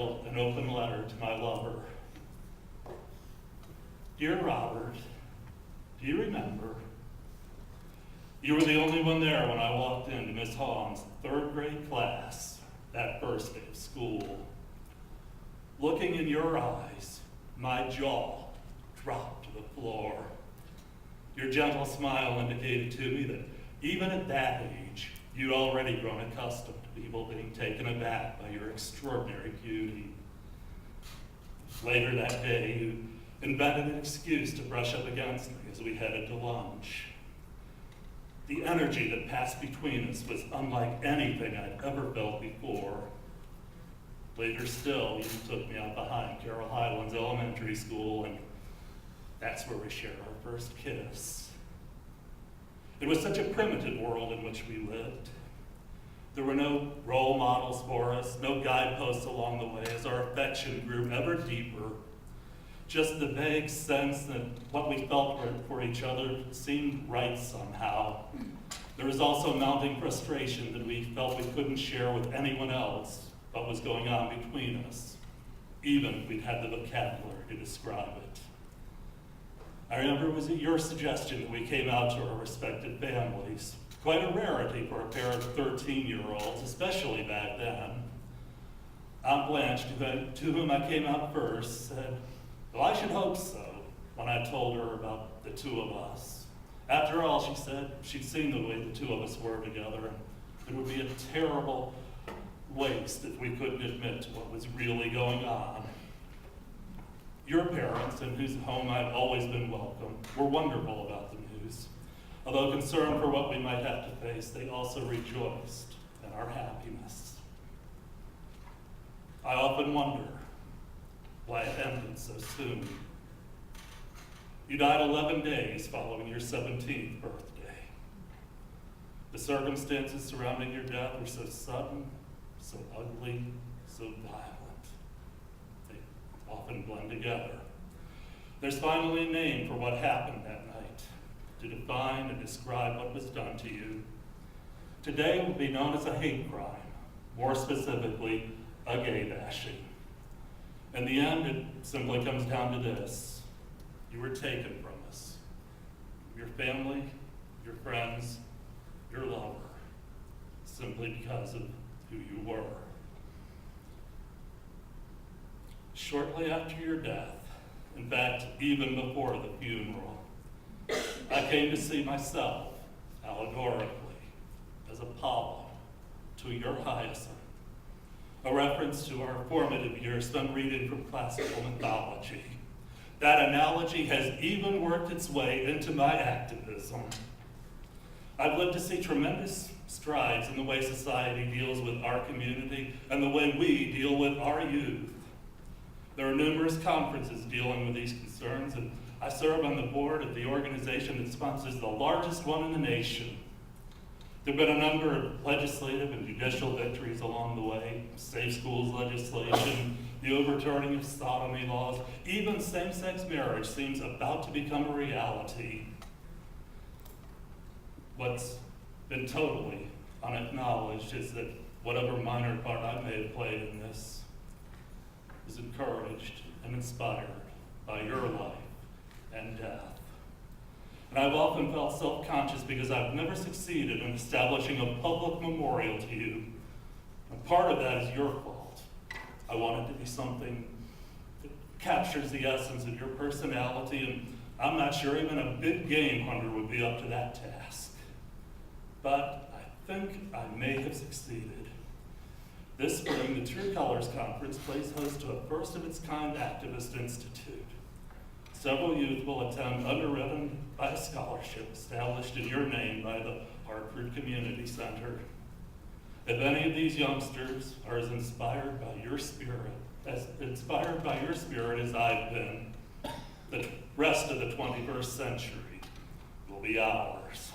entitled An Open Letter to My Lover. Dear Robert, do you remember? You were the only one there when I walked into Miss Hahn's third grade class that first day of school. Looking in your eyes, my jaw dropped to the floor. Your gentle smile indicated to me that even at that age, you'd already grown accustomed to people being taken aback by your extraordinary beauty. Later that day, you invented an excuse to brush up against me as we headed to lunch. The energy that passed between us was unlike anything I'd ever felt before. Later still, you took me out behind Carroll Highlands Elementary School, and that's where we shared our first kiss. It was such a primitive world in which we lived. There were no role models for us, no guideposts along the way as our affection grew ever deeper. Just the vague sense that what we felt for each other seemed right somehow. There was also mounting frustration that we felt we couldn't share with anyone else what was going on between us, even if we'd had the vocabulary to describe it. I remember it was at your suggestion that we came out to our respective families. Quite a rarity for a pair of 13-year-olds, especially back then. Aunt Blanche, to whom I came out first, said, "Well, I should hope so," when I told her about the two of us. After all, she said, she'd seen the way the two of us were together, and it would be a terrible waste if we couldn't admit to what was really going on. Your parents, in whose home I've always been welcome, were wonderful about the news. Although concerned for what we might have to face, they also rejoiced in our happiness. I often wonder why it ended so soon. You died 11 days following your 17th birthday. The circumstances surrounding your death were so sudden, so ugly, so violent. They often blend together. There's finally a name for what happened that night, to define and describe what was done to you. Today it will be known as a hate crime, more specifically, a gay bashing. In the end, it simply comes down to this. You were taken from us. Your family, your friends, your lover, simply because of who you were. Shortly after your death, in fact, even before the funeral, I came to see myself, allegorically, as Apollo to your Hyacinth, a reference to our formative years spent reading from classical mythology. That analogy has even worked its way into my activism. I've lived to see tremendous strides in the way society deals with our community and the way we deal with our youth. There are numerous conferences dealing with these concerns, and I serve on the board of the organization that sponsors the largest one in the nation. There have been a number of legislative and judicial victories along the way: safe schools legislation, the overturning of sodomy laws, even same-sex marriage seems about to become a reality. What's been totally unacknowledged is that whatever minor part I may have played in this is encouraged and inspired by your life and death. And I've often felt self-conscious because I've never succeeded in establishing a public memorial to you. And part of that is your fault. I want it to be something that captures the essence of your personality, and I'm not sure even a big game hunter would be up to that task. But I think I may have succeeded. This spring, the True Colors Conference plays host to a first-of-its-kind activist institute. Several youth will attend, underwritten by a scholarship established in your name by the Hartford Community Center. If any of these youngsters are as inspired by your spirit as I've been, the rest of the 21st century will be ours.